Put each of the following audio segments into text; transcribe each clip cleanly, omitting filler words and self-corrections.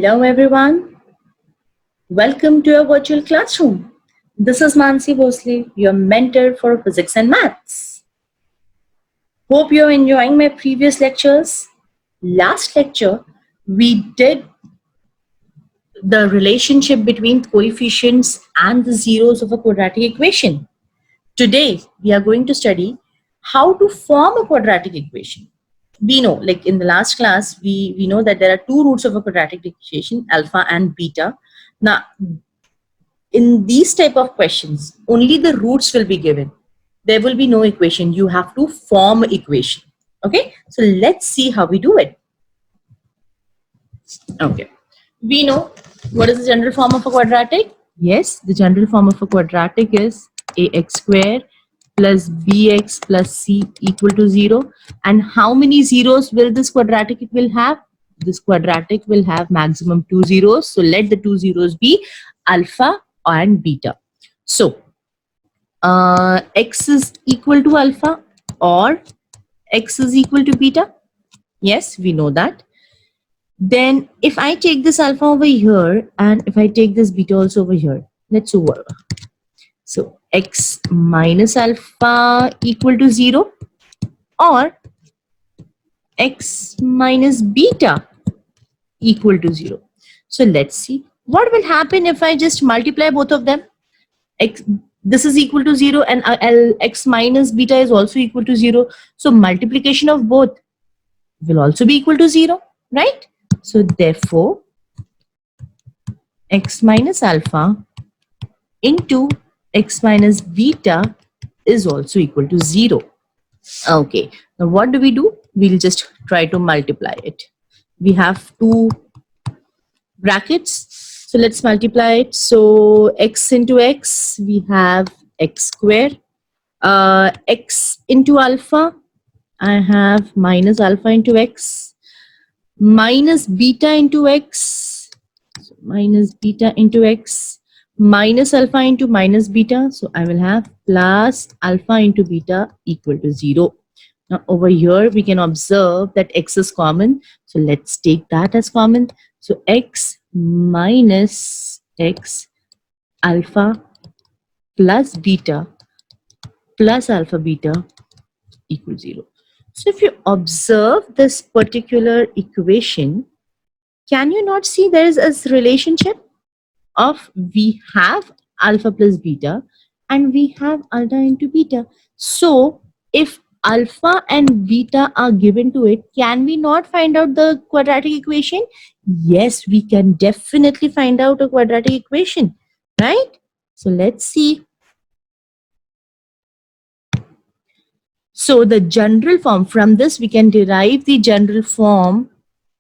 Hello everyone, welcome to our virtual classroom. This is Mansi Bhosle, your mentor for physics and maths. Hope you're enjoying my previous lectures. Last lecture, we did the relationship between coefficients and the zeros of a quadratic equation. Today, we are going to study how to form a quadratic equation. We know, like in the last class, we know that there are two roots of a quadratic equation, alpha and beta. Now, in these type of questions, only the roots will be given. There will be no equation. You have to form equation. Okay, so let's see how we do it. Okay, we know what is the general form of a quadratic. Yes, the general form of a quadratic is ax square plus bx plus c equal to 0. And how many zeros will this quadratic will have? This quadratic will have maximum 2 zeros. So let the 2 zeros be alpha and beta. So x is equal to alpha or x is equal to beta. Yes, we know that. Then if I take this alpha over here and if I take this beta also over here, let's over. So x minus alpha equal to 0 or x minus beta equal to 0. So let's see what will happen if I just multiply both of them. X, this is equal to 0 and x minus beta is also equal to 0. So multiplication of both will also be equal to 0, right? So therefore, x minus alpha into x minus beta is also equal to 0. Okay, now what do? We'll just try to multiply it. We have two brackets, so let's multiply it. So x into x, we have x square. X into alpha, I have minus alpha into x, minus beta into x, so minus beta into x, minus alpha into minus beta, so I will have plus alpha into beta equal to 0. Now over here we can observe that x is common, so let's take that as common. So x minus x alpha plus beta plus alpha beta equals 0. So if you observe this particular equation, can you not see there is a relationship of we have alpha plus beta and we have alpha into beta. So if alpha and beta are given to it, can we not find out the quadratic equation? Yes, we can definitely find out a quadratic equation, right? So let's see. So the general form, from this we can derive the general form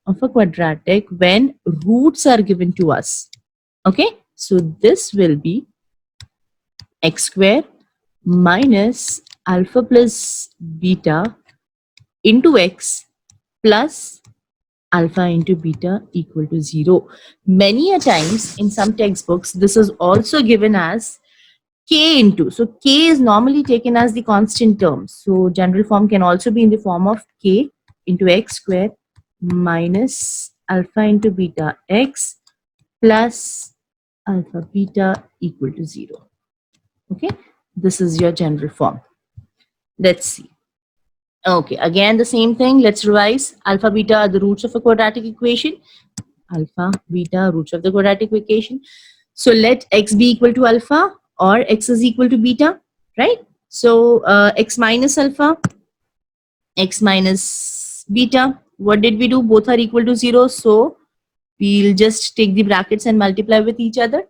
of a quadratic when roots are given to us. Okay, so this will be x square minus alpha plus beta into x plus alpha into beta equal to 0. Many a times in some textbooks, this is also given as k into. So k is normally taken as the constant term. So general form can also be in the form of k into x square minus alpha into beta x plus alpha beta equal to 0. Okay, this is your general form. Let's see. Okay, again the same thing. Let's revise. Alpha beta are the roots of a quadratic equation. Alpha beta roots of the quadratic equation. So let x be equal to alpha or x is equal to beta, right? So x minus alpha, x minus beta. What did we do? Both are equal to 0. So we'll just take the brackets and multiply with each other.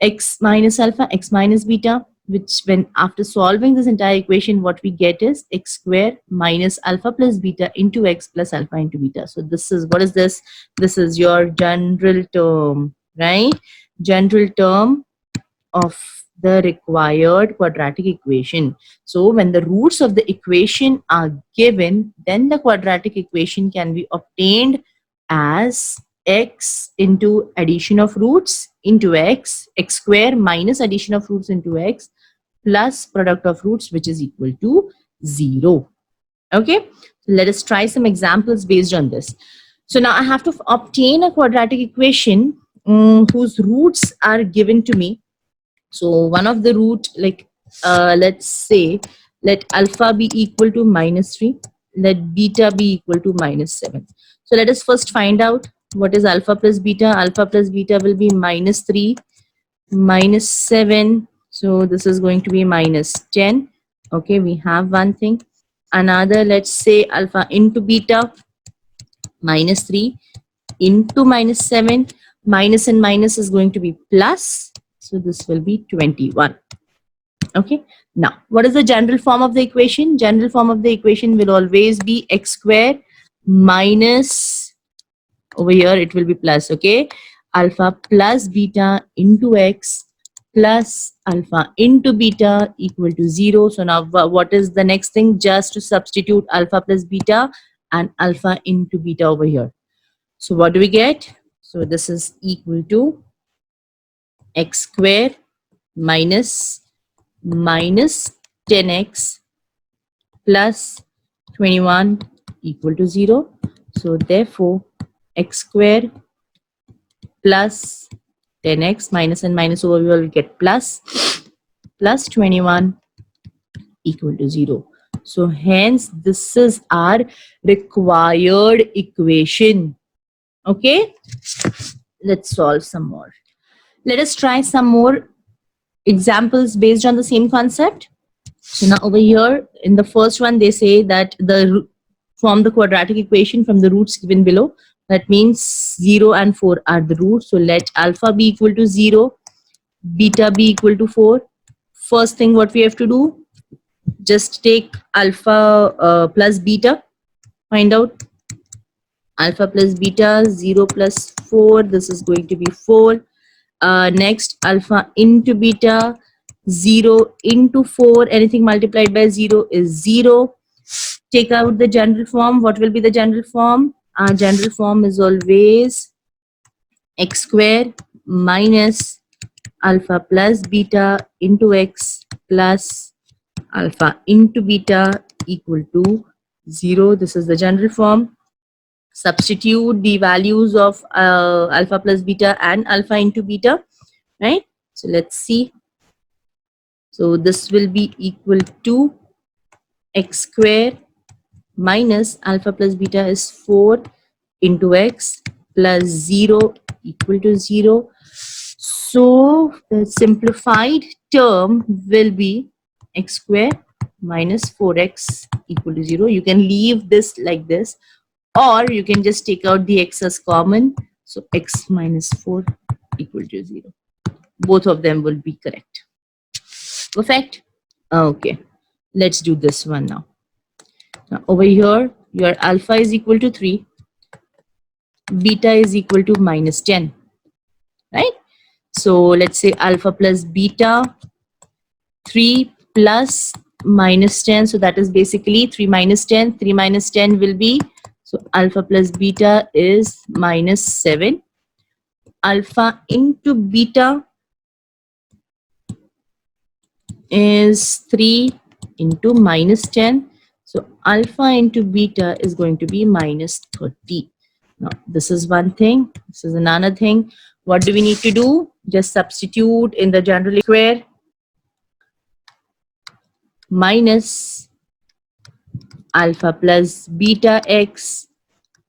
X minus alpha, x minus beta, which when after solving this entire equation, what we get is x square minus alpha plus beta into x plus alpha into beta. So this is, what is this? This is your general term, right? General term of the required quadratic equation. So when the roots of the equation are given, then the quadratic equation can be obtained as x into addition of roots into x square minus addition of roots into x plus product of roots, which is equal to 0. Okay, so let us try some examples based on this. So now I have to obtain a quadratic equation whose roots are given to me. So one of the root, like let's say, let alpha be equal to -3, let beta be equal to -7. So let us first find out what is alpha plus beta. Alpha plus beta will be -3 -7. So this is going to be -10. Okay, we have one thing. Another, let's say alpha into beta, -3 into -7. Minus and minus is going to be plus. So this will be 21. Okay. Now, what is the general form of the equation? General form of the equation will always be x square minus, over here it will be plus, okay? Alpha plus beta into x plus alpha into beta equal to 0. So now what is the next thing? Just to substitute alpha plus beta and alpha into beta over here. So what do we get? So this is equal to x square minus 10x plus 21 equal to 0. So therefore, x square plus 10x minus and minus over here will get plus 21 equal to 0. So hence this is our required equation. Okay, let's solve some more. Let us try some more examples based on the same concept. So now over here in the first one, they say that from the quadratic equation from the roots given below, that means 0 and 4 are the roots. So let alpha be equal to 0, beta be equal to 4. First thing what we have to do, just take alpha plus beta, find out alpha plus beta, 0 plus 4, this is going to be 4. Next, alpha into beta, 0 into 4, anything multiplied by 0 is 0. Take out the general form. What will be the general form? Our general form is always x square minus alpha plus beta into x plus alpha into beta equal to 0. This is the general form. Substitute the values of alpha plus beta and alpha into beta, right? So let's see. So this will be equal to x square minus alpha plus beta is 4 into x plus 0 equal to 0. So the simplified term will be x square minus 4x equal to 0. You can leave this like this, or you can just take out the x as common. So x minus 4 equal to 0. Both of them will be correct. Perfect. Okay, let's do this one now. Now over here, your alpha is equal to 3, beta is equal to -10, right? So let's say alpha plus beta, 3 plus -10. So that is basically 3 minus 10. 3 minus 10 will be, so alpha plus beta is -7. Alpha into beta is 3 into -10. So alpha into beta is going to be -30. Now this is one thing. This is another thing. What do we need to do? Just substitute in the general square minus alpha plus beta x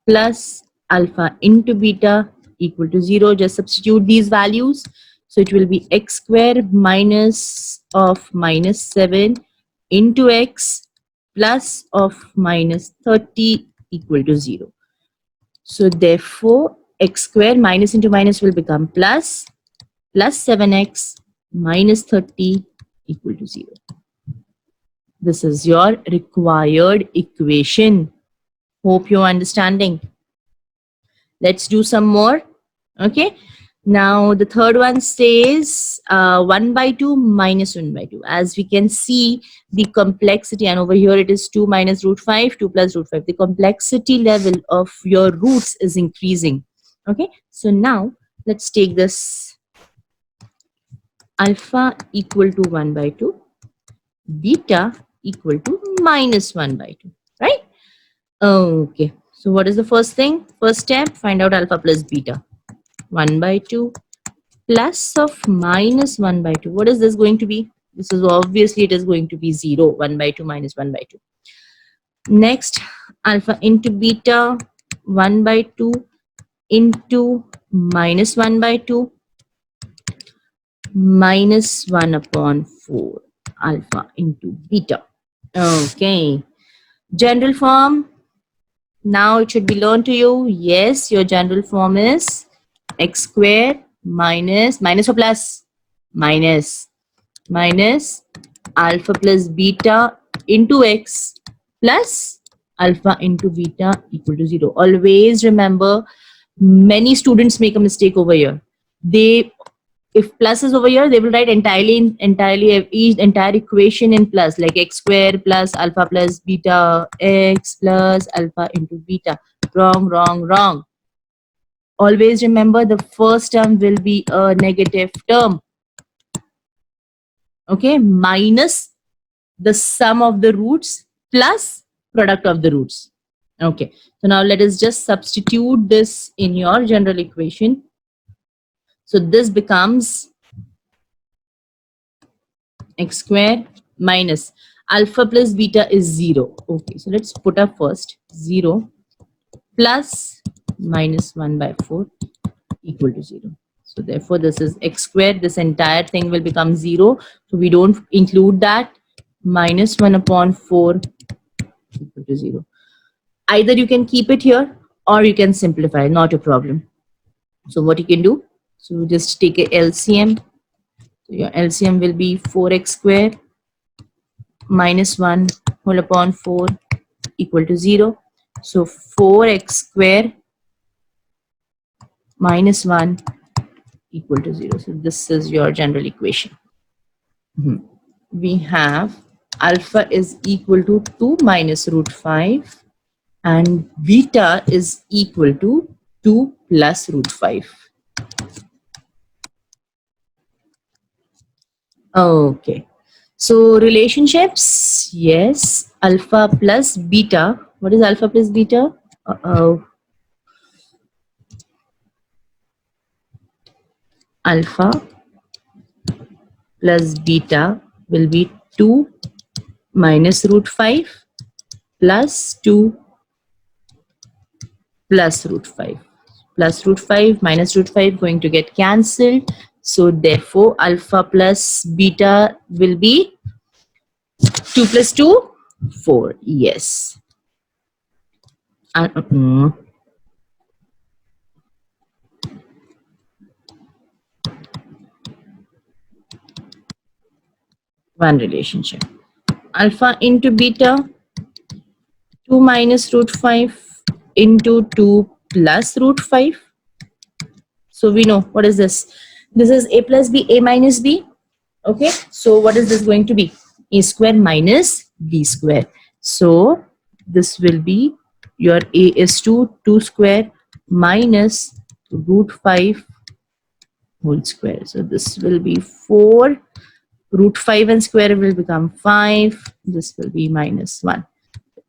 plus alpha into beta equal to 0. Just substitute these values. So it will be x square minus of -7 into x plus of -30 equal to 0. So therefore, x square minus into minus will become plus 7x minus 30 equal to 0. This is your required equation. Hope you're understanding. Let's do some more. Okay. Now the third one says 1 by 2 minus 1 by 2. As we can see, the complexity, and over here it is 2 minus root 5, 2 plus root 5. The complexity level of your roots is increasing. Okay. So now let's take this alpha equal to 1 by 2, beta equal to -1 by 2, right? Okay. So what is the first thing? First step, find out alpha plus beta. 1 by 2 plus of minus 1 by 2. What is this going to be? This is obviously it is going to be 0. 1 by 2 minus 1 by 2. Next, alpha into beta, 1 by 2 into minus 1 by 2 minus 1 upon 4 alpha into beta. Okay. General form. Now it should be learned to you. Yes, your general form is x square minus or plus minus alpha plus beta into x plus alpha into beta equal to 0. Always remember, many students make a mistake over here. They, if plus is over here, they will write each entire equation in plus, like x square plus alpha plus beta x plus alpha into beta. Wrong, wrong, wrong. Always remember, the first term will be a negative term. Okay, minus the sum of the roots plus product of the roots. Okay, so now let us just substitute this in your general equation. So this becomes x square minus alpha plus beta is 0. Okay, so let's put up first 0 plus minus 1 by 4 equal to 0. So therefore this is x squared. This entire thing will become 0. So we don't include that. Minus 1 upon 4 equal to 0. Either you can keep it here or you can simplify, not a problem. So what you can do, so just take a LCM. So your LCM will be 4x square minus 1 whole upon 4 equal to 0. So 4x square minus 1 equal to 0. So this is your general equation. We have alpha is equal to 2 minus root 5 and beta is equal to 2 plus root 5. Okay. So relationships, yes, alpha plus beta. What is alpha plus beta? Alpha plus beta will be 2 minus root 5 plus 2 plus root 5. Plus root 5 minus root 5 going to get cancelled. So therefore alpha plus beta will be 2 plus 2, 4. Yes. One relationship. Alpha into beta, 2 minus root 5 into 2 plus root 5. So we know what is this. This is a plus b, a minus b. Okay. So what is this going to be? A square minus b square. So this will be your a is 2 square minus root 5 whole square. So this will be 4. Root 5 and square will become 5. This will be minus 1.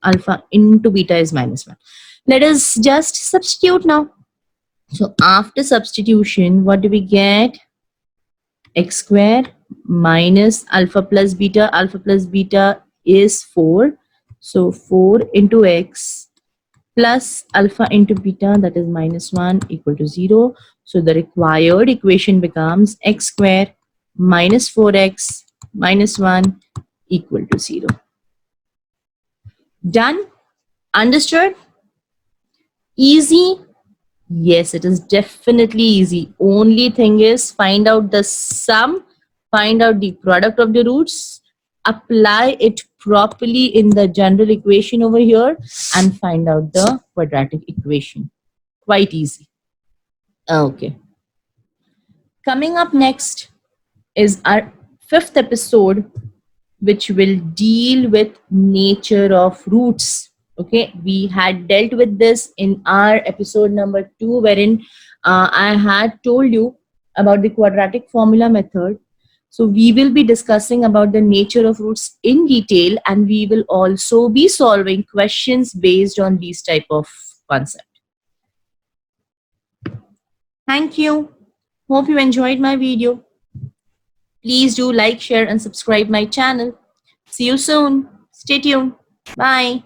Alpha into beta is minus 1. Let us just substitute now. So after substitution, what do we get? X square minus alpha plus beta. Alpha plus beta is 4. So 4 into x plus alpha into beta, that is minus 1 equal to 0. So the required equation becomes x square minus 4x minus 1 equal to 0. Done? Understood? Easy? Yes, it is definitely easy. Only thing is, find out the sum, find out the product of the roots, apply it properly in the general equation over here, and find out the quadratic equation. Quite easy. Okay. Coming up next is our 5th episode, which will deal with nature of roots. Okay, we had dealt with this in our episode number 2, wherein I had told you about the quadratic formula method. So we will be discussing about the nature of roots in detail, and we will also be solving questions based on these type of concept. Thank you. Hope you enjoyed my video. Please do like, share, and subscribe my channel. See you soon. Stay tuned. Bye.